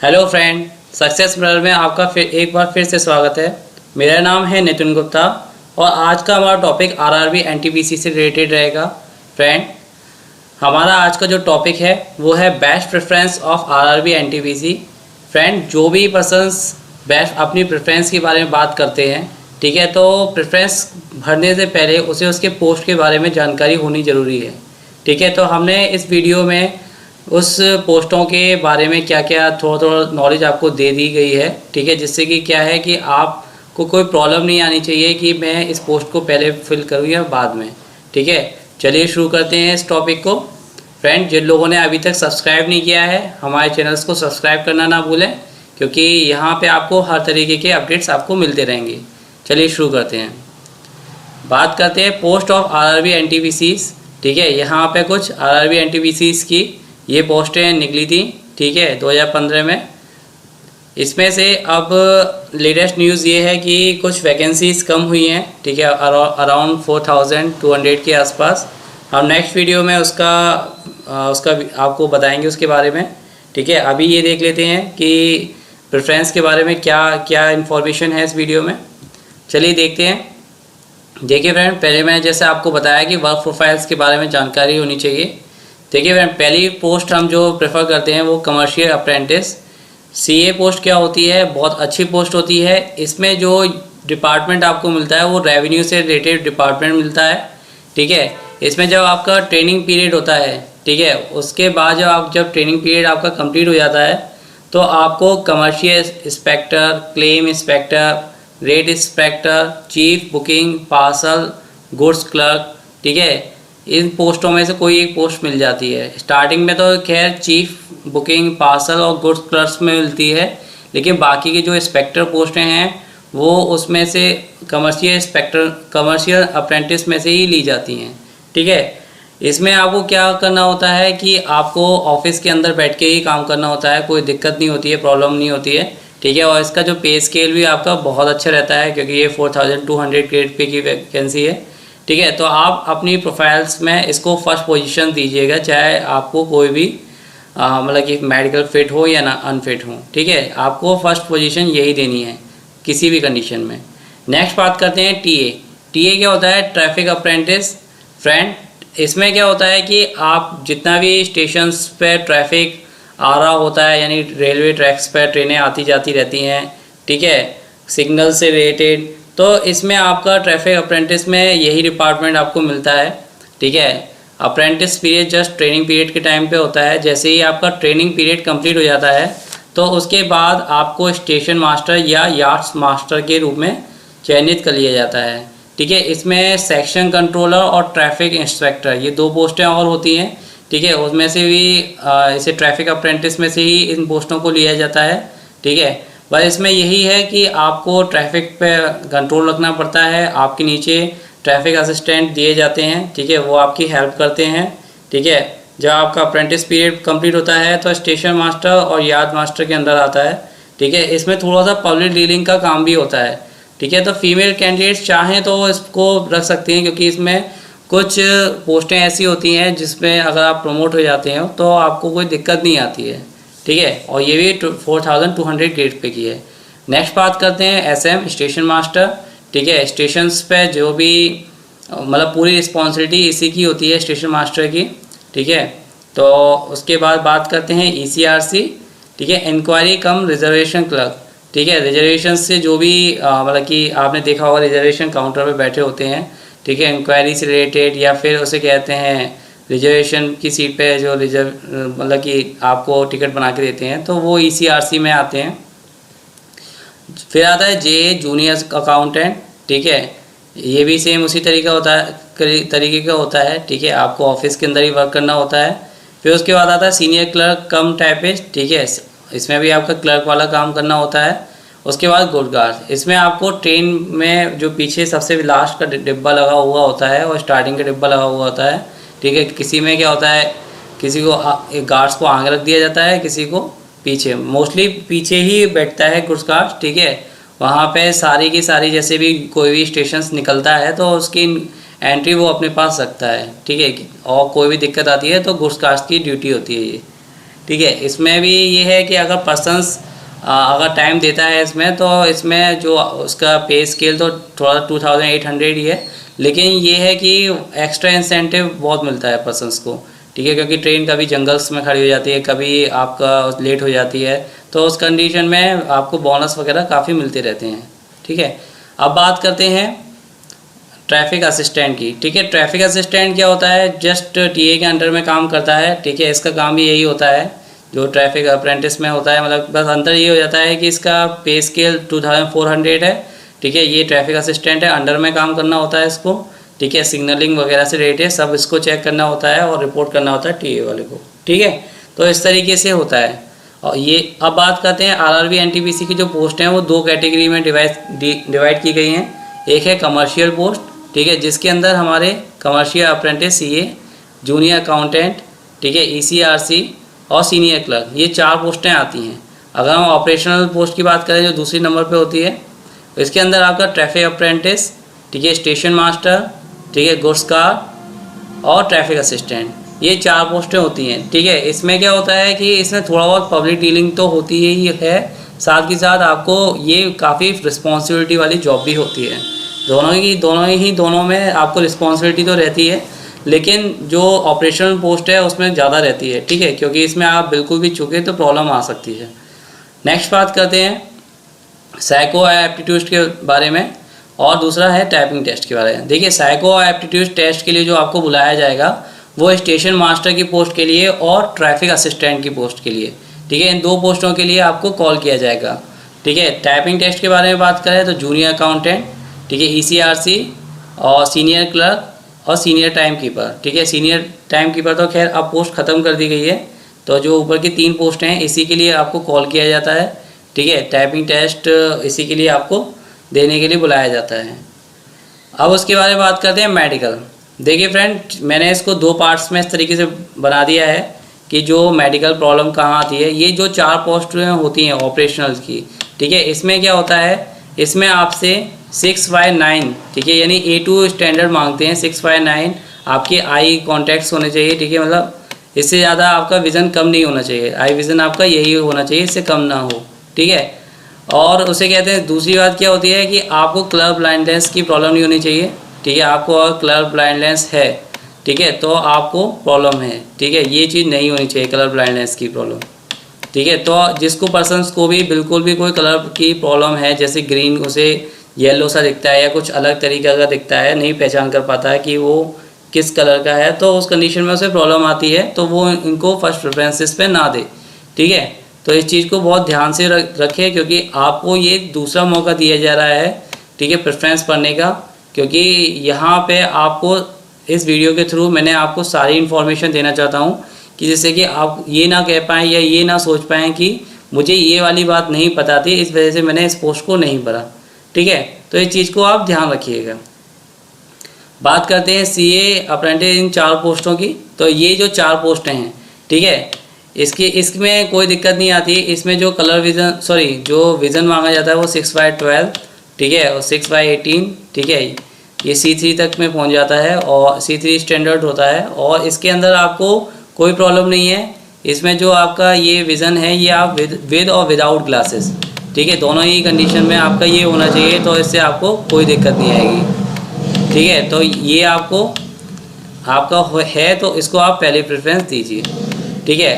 Hello friend, success mirror में आपका एक बार फिर से स्वागत है। मेरा नाम है नितिन गुप्ता और आज का हमारा टॉपिक आरआरबी एनटीपीसी से रिलेटेड रहेगा। फ्रेंड, हमारा आज का जो टॉपिक है वो है best preference of RRB NTPC. Friend, जो भी पर्सन्स बेस्ट अपनी प्रेफरेंस के बारे में बात करते हैं, ठीक है, तो प्रेफरेंस भरने से पहले उसे उसके पोस्ट के बारे में जानकारी होनी ज़रूरी है। ठीक है, तो हमने इस वीडियो में उस पोस्टों के बारे में क्या क्या थोड़ा नॉलेज आपको दे दी गई है। ठीक है, जिससे कि क्या है कि आपको कोई प्रॉब्लम नहीं आनी चाहिए कि मैं इस पोस्ट को पहले फिल करूँ या बाद में। ठीक है, चलिए शुरू करते हैं इस टॉपिक को। फ्रेंड, जिन लोगों ने अभी तक सब्सक्राइब नहीं किया है, हमारे चैनल्स को सब्सक्राइब करना ना भूलें, क्योंकि यहाँ पे आपको हर तरीके के अपडेट्स आपको मिलते रहेंगे। चलिए शुरू करते हैं। बात करते हैं पोस्ट ऑफ आरआरबी एनटीपीसीज। ठीक है, यहाँ पे कुछ आरआरबी एनटीपीसीज की ये पोस्टें निकली थी। ठीक है, 2015 में। इसमें से अब लेटेस्ट न्यूज़ ये है कि कुछ वैकेंसीज़ कम हुई हैं। ठीक है, अराउंड 4200 के आसपास। हम नेक्स्ट वीडियो में उसका आपको बताएंगे उसके बारे में। ठीक है, अभी ये देख लेते हैं कि प्रेफरेंस के बारे में क्या क्या इन्फॉर्मेशन है इस वीडियो में। चलिए देखते हैं। देखिए फ्रेंड, पहले मैंने जैसे आपको बताया कि वर्क प्रोफाइल्स के बारे में जानकारी होनी चाहिए। देखिए फ्रेंड, पहली पोस्ट हम जो प्रेफर करते हैं वो कमर्शियल अप्रेंटिस सीए पोस्ट क्या होती है, बहुत अच्छी पोस्ट होती है। इसमें जो डिपार्टमेंट आपको मिलता है वो रेवेन्यू से रिलेटेड डिपार्टमेंट मिलता है। ठीक है, इसमें जब आपका ट्रेनिंग पीरियड होता है, ठीक है, उसके बाद जब ट्रेनिंग पीरियड आपका कंप्लीट हो जाता है तो आपको commercial inspector, claim inspector, rate inspector, chief booking, parcel, goods clerk, ठीक है, इन पोस्टों में से कोई एक पोस्ट मिल जाती है। स्टार्टिंग में तो खैर चीफ बुकिंग, पार्सल और गुड्स क्लर्क्स में मिलती है, लेकिन बाकी की जो इंस्पेक्टर पोस्टें हैं वो उसमें से कमर्शियल अप्रेंटिस में से ही ली जाती हैं। ठीक है, इसमें आपको क्या करना होता है कि आपको ऑफिस के अंदर बैठ के ही काम करना होता है, कोई दिक्कत नहीं होती है, प्रॉब्लम नहीं होती है। ठीक है, और इसका जो पे स्केल भी आपका बहुत अच्छा रहता है, क्योंकि ये 4200 ग्रेड पे की वैकेंसी है। ठीक है, तो आप अपनी प्रोफाइल्स में इसको फर्स्ट पोजीशन दीजिएगा, चाहे आपको कोई भी मतलब कि मेडिकल फिट हो या ना अनफिट हो। ठीक है, आपको फर्स्ट पोजीशन यही देनी है किसी भी कंडीशन में। नेक्स्ट बात करते हैं टीए। टीए क्या होता है? Traffic apprentice. फ्रेंड, इसमें क्या होता है कि आप जितना भी स्टेशंस पे ट्रैफिक आ रहा होता है, यानी रेलवे ट्रैक्स पर ट्रेनें आती जाती रहती हैं, ठीक है, सिग्नल से रिलेटेड, तो इसमें आपका ट्रैफिक अप्रेंटिस में यही डिपार्टमेंट आपको मिलता है। ठीक है, apprentice period just training period के टाइम पे होता है। जैसे ही आपका ट्रेनिंग पीरियड कंप्लीट हो जाता है तो उसके बाद आपको स्टेशन मास्टर या यार्ड्स मास्टर के रूप में चयनित कर लिया जाता है। ठीक है, इसमें सेक्शन कंट्रोलर और ट्रैफिक इंस्पेक्टर, ये दो पोस्टें और होती हैं। ठीक है, उसमें से भी इसे ट्रैफिक अप्रेंटिस में से ही इन पोस्टों को लिया जाता है। ठीक है, बस इसमें यही है कि आपको ट्रैफिक पे कंट्रोल रखना पड़ता है। आपके नीचे ट्रैफिक असिस्टेंट दिए जाते हैं, ठीक है, वो आपकी हेल्प करते हैं। ठीक है, जब आपका अप्रेंटिस पीरियड कंप्लीट होता है तो स्टेशन मास्टर और यार्ड मास्टर के अंदर आता है। ठीक है, इसमें थोड़ा सा पब्लिक डीलिंग का काम भी होता है। ठीक है, तो फीमेल कैंडिडेट्स चाहें तो इसको रख सकती हैं, क्योंकि इसमें कुछ पोस्टें ऐसी होती हैं जिसमें अगर आप प्रमोट हो जाते हैं तो आपको कोई दिक्कत नहीं आती है। ठीक है, और ये भी 4200 ग्रेड पे की है। नेक्स्ट बात करते हैं एसएम, स्टेशन मास्टर। ठीक है, स्टेशंस पे जो भी मतलब पूरी रिस्पॉन्सिबिलिटी इसी की होती है, स्टेशन मास्टर की। ठीक है, तो उसके बाद बात करते हैं ईसीआरसी। ठीक है, इंक्वायरी कम रिजर्वेशन क्लर्क। ठीक है, रिजर्वेशन से जो भी मतलब कि आपने देखा होगा रिजर्वेशन काउंटर पे बैठे होते हैं। ठीक है, इंक्वायरी से रिलेटेड, या फिर उसे कहते हैं रिजर्वेशन की सीट पे जो मतलब कि आपको टिकट बना के देते हैं, तो वो ईसीआरसी में आते हैं। फिर आता है जे, जूनियर अकाउंटेंट। ठीक है, ये भी सेम उसी तरीके का होता है। ठीक है, आपको ऑफिस के अंदर ही वर्क करना होता है। फिर उसके बाद आता है सीनियर क्लर्क कम टाइपिस्ट। ठीक है, इसमें भी आपका क्लर्क वाला काम करना होता है। उसके बाद गुड गार्ड, इसमें आपको ट्रेन में जो पीछे सबसे लास्ट का डिब्बा लगा हुआ होता है और स्टार्टिंग का डिब्बा लगा हुआ होता है। ठीक है, किसी में क्या होता है, किसी को गार्ड्स को आगे रख दिया जाता है, किसी को पीछे, मोस्टली पीछे ही बैठता है गुड्स गार्ड। ठीक है, वहाँ पे सारी की सारी जैसे भी कोई भी स्टेशन निकलता है तो उसकी एंट्री वो अपने पास रखता है। ठीक है, और कोई भी दिक्कत आती है तो गुड्स गार्ड्स की ड्यूटी होती है ये। ठीक है। इसमें भी ये है कि अगर पर्सनस अगर टाइम देता है इसमें, तो इसमें जो उसका पे स्केल तो थोड़ा 2800 ही है, लेकिन ये है कि एक्स्ट्रा इंसेंटिव बहुत मिलता है पर्सनस को, ठीक है। क्योंकि ट्रेन कभी जंगल्स में खड़ी हो जाती है, कभी आपका लेट हो जाती है, तो उस कंडीशन में आपको बोनस वगैरह काफ़ी मिलते रहते हैं, ठीक है। अब बात करते हैं ट्रैफिक असिस्टेंट की, ठीक है। ट्रैफिक असिस्टेंट क्या होता है, जस्ट टीए के अंडर में काम करता है, ठीक है। इसका काम भी यही होता है जो ट्रैफिक अप्रेंटिस में होता है, मतलब बस अंतर ये हो जाता है कि इसका पे स्केल 2400 है, ठीक है। ये ट्रैफिक असिस्टेंट है, अंडर में काम करना होता है इसको, ठीक है। सिग्नलिंग वगैरह से रिलेटेड सब इसको चेक करना होता है और रिपोर्ट करना होता है टीए वाले को, ठीक है। तो इस तरीके से होता है। और ये अब बात करते हैं आरआरबी एनटीपीसी की जो पोस्ट हैं वो 2 कैटेगरी में डिवाइड की गई हैं। एक है कमर्शियल पोस्ट, ठीक है, जिसके अंदर हमारे commercial apprentice CA, junior accountant, ठीक है, ईसीआरसी और सीनियर क्लर्क, ये 4 पोस्टें आती हैं। अगर हम ऑपरेशनल पोस्ट की बात करें जो दूसरी नंबर पे होती है, इसके अंदर आपका ट्रैफिक अप्रेंटिस, ठीक है, स्टेशन मास्टर, ठीक है, गुड्स कार और ट्रैफिक असिस्टेंट, ये 4 पोस्टें होती हैं, ठीक है। इसमें क्या होता है कि इसमें थोड़ा बहुत पब्लिक डीलिंग तो होती ही है, साथ ही साथ आपको ये काफ़ी रिस्पॉन्सिबिलिटी वाली जॉब भी होती है। दोनों में आपको रिस्पॉन्सिबिलिटी तो रहती है, लेकिन जो ऑपरेशनल पोस्ट है उसमें ज़्यादा रहती है, ठीक है, क्योंकि इसमें आप बिल्कुल भी चूके तो प्रॉब्लम आ सकती है। नेक्स्ट बात करते हैं साइको एप्टीट्यूड के बारे में, और दूसरा है टाइपिंग टेस्ट के बारे में। देखिए, साइको एप्टीट्यूड टेस्ट के लिए जो आपको बुलाया जाएगा वो स्टेशन मास्टर की पोस्ट के लिए और ट्रैफिक असिस्टेंट की पोस्ट के लिए, ठीक है। इन 2 पोस्टों के लिए आपको कॉल किया जाएगा, ठीक है। टाइपिंग टेस्ट के बारे में बात करें तो जूनियर अकाउंटेंट, ठीक है, ईसीआरसी और सीनियर क्लर्क और सीनियर टाइम कीपर, ठीक है। सीनियर टाइम कीपर तो खैर अब पोस्ट ख़त्म कर दी गई है, तो जो ऊपर की 3 पोस्ट हैं इसी के लिए आपको कॉल किया जाता है, ठीक है। टाइपिंग टेस्ट इसी के लिए आपको देने के लिए बुलाया जाता है। अब उसके बारे में बात करते हैं मेडिकल। देखिए फ्रेंड, मैंने इसको 2 पार्ट्स में इस तरीके से बना दिया है कि जो मेडिकल प्रॉब्लम कहाँ आती है। ये जो 4 पोस्टें होती हैं ऑपरेशनल की, ठीक है, इसमें क्या होता है, इसमें आपसे 6/9, ठीक है, यानी A2 स्टैंडर्ड मांगते हैं। 6/9 आपके आई कॉन्टैक्ट्स होने चाहिए, ठीक है, मतलब इससे ज़्यादा आपका विज़न कम नहीं होना चाहिए, आई विज़न आपका यही होना चाहिए, इससे कम ना हो, ठीक है। और उसे कहते हैं, दूसरी बात क्या होती है कि आपको कलर ब्लाइंडनेस की प्रॉब्लम नहीं होनी चाहिए, ठीक है। आपको अगर कलर ब्लाइंडनेस है, ठीक है, तो आपको प्रॉब्लम है, ठीक है, ये चीज़ नहीं होनी चाहिए कलर ब्लाइंडनेस की प्रॉब्लम, ठीक है। तो जिसको पर्सन्स को भी बिल्कुल भी कोई कलर की प्रॉब्लम है, जैसे ग्रीन उसे येलो सा दिखता है या कुछ अलग तरीके का दिखता है, नहीं पहचान कर पाता है कि वो किस कलर का है, तो उस कंडीशन में उसे प्रॉब्लम आती है, तो वो इनको फर्स्ट प्रेफरेंसेस पे ना दे, ठीक है। तो इस चीज़ को बहुत ध्यान से रखें, क्योंकि आपको ये दूसरा मौका दिया जा रहा है, ठीक है, प्रेफरेंस पढ़ने का, क्योंकि यहाँ पे आपको इस वीडियो के थ्रू मैंने आपको सारी इन्फॉर्मेशन देना चाहता हूँ कि जिससे कि आप ये ना कह पाएँ या ये ना सोच पाएँ कि मुझे ये वाली बात नहीं पता थी, इस वजह से मैंने इस पोस्ट को नहीं भरा, ठीक है। तो इस चीज़ को आप ध्यान रखिएगा। बात करते हैं सीए अप्रेंटिस इन 4 पोस्टों की। तो ये जो 4 पोस्टें हैं, ठीक है, इसमें कोई दिक्कत नहीं आती। इसमें जो जो विज़न मांगा जाता है वो 6/12, ठीक है, और 6/18, ठीक है, ये C3 तक में पहुंच जाता है और C3 स्टैंडर्ड होता है, और इसके अंदर आपको कोई प्रॉब्लम नहीं है। इसमें जो आपका ये विज़न है ये आप विद और विदाउट ग्लासेस, ठीक है, दोनों ही कंडीशन में आपका ये होना चाहिए, तो इससे आपको कोई दिक्कत नहीं आएगी, ठीक है। तो ये आपका है तो इसको आप पहले प्रेफरेंस दीजिए, ठीक है।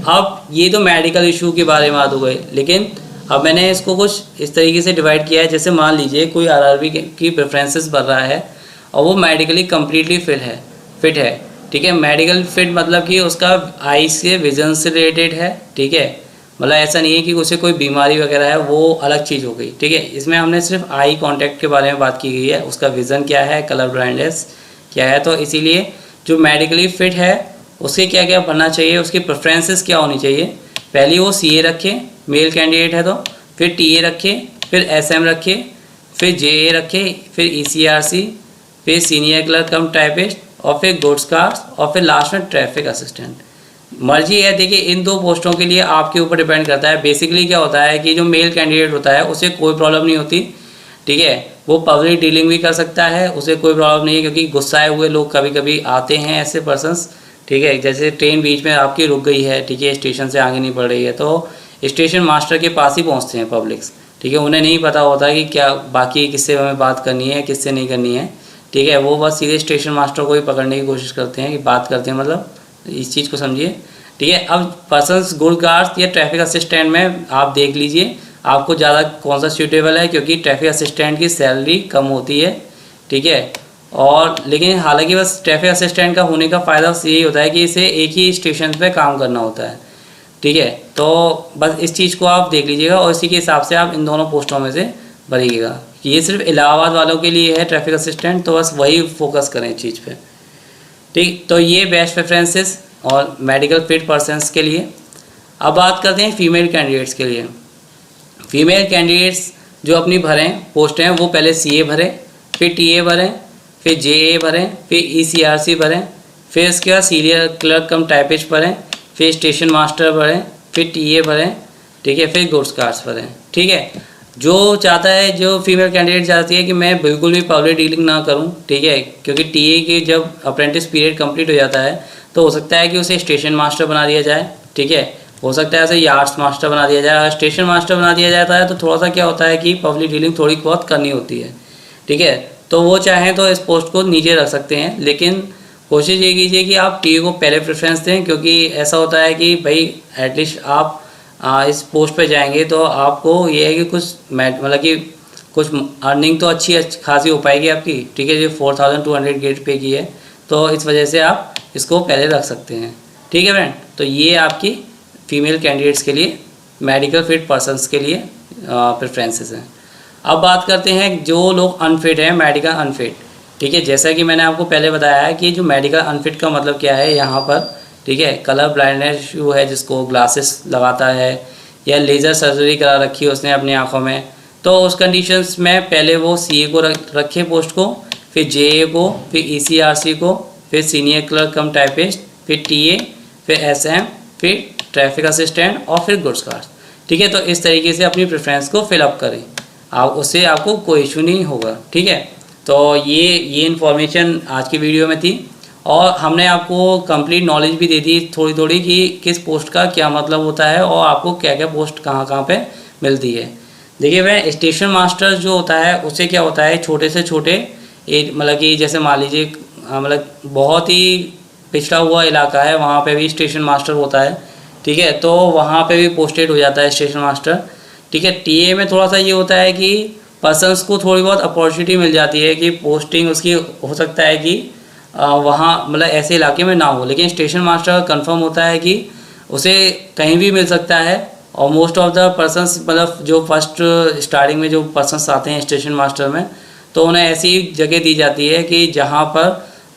अब ये तो मेडिकल इशू के बारे में बात हो गई, लेकिन अब मैंने इसको कुछ इस तरीके से डिवाइड किया है। जैसे मान लीजिए कोई आरआरबी की प्रेफरेंसेस भर रहा है और वो मेडिकली कम्प्लीटली फिट है, ठीक है। मेडिकल फिट मतलब कि उसका आई से विजन से रिलेटेड है, ठीक है, मतलब ऐसा नहीं है कि उसे कोई बीमारी वगैरह है, वो अलग चीज़ हो गई, ठीक है। इसमें हमने सिर्फ आई कांटेक्ट के बारे में बात की गई है, उसका विज़न क्या है, कलर ब्लाइंडनेस क्या है। तो इसीलिए जो मेडिकली फिट है उसके क्या क्या बनना चाहिए, उसकी प्रेफरेंसेस क्या होनी चाहिए। पहले वो सीए रखे, मेल कैंडिडेट है तो, फिर टीए रखे, फिर एसएम रखे, फिर जेए रखे, फिर ईसीआरसी, फिर सीनियर क्लर्क कम टाइपिस्ट, और फिर गुड्स कार्स, और फिर लास्ट में ट्रैफिक असिस्टेंट। मर्जी है, देखिए इन 2 पोस्टों के लिए आपके ऊपर डिपेंड करता है। बेसिकली क्या होता है कि जो मेल कैंडिडेट होता है उसे कोई प्रॉब्लम नहीं होती, ठीक है, वो पब्लिक डीलिंग भी कर सकता है, उसे कोई प्रॉब्लम नहीं है, क्योंकि गुस्साए हुए लोग कभी कभी आते हैं ऐसे पर्सन्स, ठीक है। जैसे ट्रेन बीच में आपकी रुक गई है, ठीक है, स्टेशन से आगे नहीं बढ़ रही है, तो स्टेशन मास्टर के पास ही पहुंचते हैं पब्लिक्स, ठीक है। उन्हें नहीं पता होता कि क्या बाकी किससे हमें बात करनी है, किससे नहीं करनी है, ठीक है। वो बस सीधे स्टेशन मास्टर को ही पकड़ने की कोशिश करते हैं, कि बात करते हैं, मतलब इस चीज़ को समझिए, ठीक है। अब पर्सन्स गुड गार्ड्स या ट्रैफिक असिस्टेंट में आप देख लीजिए आपको ज़्यादा कौन सा सूटेबल है, क्योंकि ट्रैफिक असिस्टेंट की सैलरी कम होती है, ठीक है। और लेकिन हालांकि बस ट्रैफिक असिस्टेंट का होने का फ़ायदा यही होता है कि इसे एक ही स्टेशन पे काम करना होता है, ठीक है। तो बस इस चीज़ को आप देख लीजिएगा और इसी के हिसाब से आप इन दोनों पोस्टों में से भरिएगा। ये सिर्फ इलाहाबाद वालों के लिए है ट्रैफिक असिस्टेंट, तो बस वही फोकस करें इस चीज़ पे, ठीक। तो ये बेस्ट प्रेफरेंसेस और मेडिकल फिट पर्सन्स के लिए। अब बात करते हैं फीमेल कैंडिडेट्स के लिए। फीमेल कैंडिडेट्स जो अपनी भरें पोस्ट हैं, वो पहले CA भरें, फिर TA भरें, फिर JA भरें, फिर ECRC भरें, फिर इसके बाद सीनियर क्लर्क कम टाइपिस्ट भरें, फिर स्टेशन मास्टर भरें, फिर TA भरें, ठीक है, फिर गुड्स कार्ड्स भरें, ठीक है। जो चाहता है, जो फीमेल कैंडिडेट चाहती है कि मैं बिल्कुल भी पब्लिक डीलिंग ना करूं, ठीक है, क्योंकि TA की जब अप्रेंटिस पीरियड कंप्लीट हो जाता है तो हो सकता है कि उसे स्टेशन मास्टर बना दिया जाए, ठीक है। हो सकता है उसे यार्ड्स मास्टर बना दिया जाए। अगर स्टेशन मास्टर बना दिया जाता है तो थोड़ा सा क्या होता है कि पब्लिक डीलिंग थोड़ी बहुत करनी होती है, ठीक है। तो वो चाहें तो इस पोस्ट को नीचे रख सकते हैं, लेकिन कोशिश ये कीजिए कि आप TA को पहले प्रेफरेंस दें, क्योंकि ऐसा होता है कि भाई एटलीस्ट आप इस पोस्ट पे जाएंगे तो आपको ये है कि कुछ मतलब कि कुछ अर्निंग तो अच्छी खासी हो पाएगी आपकी, ठीक है। जो 4200 गेट पे की है, तो इस वजह से आप इसको पहले रख सकते हैं, ठीक है फ्रेंड। तो ये आपकी फीमेल कैंडिडेट्स के लिए, मेडिकल फिट पर्सन्स के लिए प्रेफरेंसेस हैं। अब बात करते हैं जो लोग अनफिट हैं, मेडिकल अनफिट, ठीक है। जैसा कि मैंने आपको पहले बताया है कि जो मेडिकल अनफिट का मतलब क्या है यहाँ पर, ठीक है। कलर ब्लाइंडनेस इशू है, जिसको ग्लासेस लगाता है या लेज़र सर्जरी करा रखी है उसने अपनी आँखों में, तो उस कंडीशंस में पहले वो CA को रखे पोस्ट को, फिर JA को, फिर ECRC को, फिर सीनियर क्लर्क कम टाइपिस्ट, फिर TA, फिर SM, फिर ट्रैफिक असिस्टेंट और फिर गुड्स कार्ड्स, ठीक है। तो इस तरीके से अपनी प्रेफरेंस को फिलअप करें, आप उससे आपको कोई इशू नहीं होगा, ठीक है। तो ये इन्फॉर्मेशन आज की वीडियो में थी, और हमने आपको कंप्लीट नॉलेज भी दे दी थोड़ी थोड़ी कि किस पोस्ट का क्या मतलब होता है और आपको क्या क्या पोस्ट कहाँ पे मिलती है। देखिए वह स्टेशन मास्टर जो होता है उससे क्या होता है, छोटे से छोटे मतलब कि जैसे मान लीजिए मतलब बहुत ही पिछड़ा हुआ इलाका है, वहाँ पे भी स्टेशन मास्टर होता है, ठीक है। तो वहाँ पे भी पोस्टेड हो जाता है स्टेशन मास्टर, ठीक है। TA में थोड़ा सा ये होता है कि पर्सन्स को थोड़ी बहुत अपॉर्चुनिटी मिल जाती है कि पोस्टिंग उसकी हो सकता है कि वहाँ मतलब ऐसे इलाके में ना हो, लेकिन स्टेशन मास्टर कंफर्म होता है कि उसे कहीं भी मिल सकता है। और मोस्ट ऑफ द पर्सन्स मतलब जो फर्स्ट स्टार्टिंग में जो पर्सन्स आते हैं स्टेशन मास्टर में, तो उन्हें ऐसी जगह दी जाती है कि जहाँ पर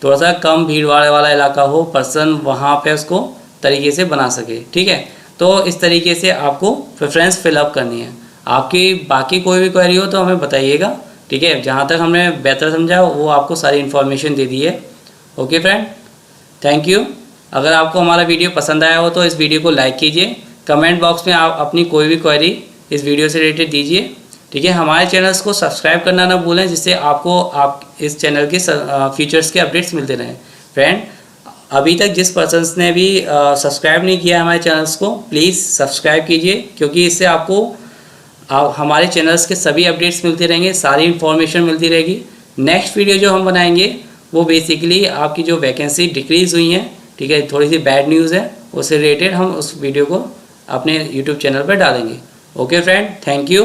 थोड़ा सा कम भीड़ भाड़ वाला इलाका हो, पर्सन वहाँ पे उसको तरीके से बना सके, ठीक है। तो इस तरीके से आपको प्रेफरेंस फिलअप करनी है। आपकी बाकी कोई भी क्वेरी हो तो हमें बताइएगा, ठीक है। जहाँ तक हमने बेहतर समझा वो आपको सारी इन्फॉर्मेशन दे दी है। Okay friend, thank you. अगर आपको हमारा वीडियो पसंद आया हो तो इस वीडियो को लाइक कीजिए, कमेंट बॉक्स में आप अपनी कोई भी क्वेरी इस वीडियो से रिलेटेड दीजिए, ठीक है। हमारे चैनल्स को सब्सक्राइब करना ना भूलें, जिससे आपको इस चैनल के फीचर्स के अपडेट्स मिलते रहें। फ्रेंड, अभी तक जिस पर्सन्स ने भी सब्सक्राइब नहीं किया हमारे चैनल्स को, प्लीज़ सब्सक्राइब कीजिए, क्योंकि इससे आपको हमारे चैनल्स के सभी अपडेट्स मिलते रहेंगे, सारी इन्फॉर्मेशन मिलती रहेगी। नेक्स्ट वीडियो जो हम बनाएंगे वो बेसिकली आपकी जो वैकेंसी डिक्रीज़ हुई है, ठीक है, थोड़ी सी बैड न्यूज़ है, उससे रिलेटेड हम उस वीडियो को अपने यूट्यूब चैनल पर डालेंगे। Okay friend, thank you.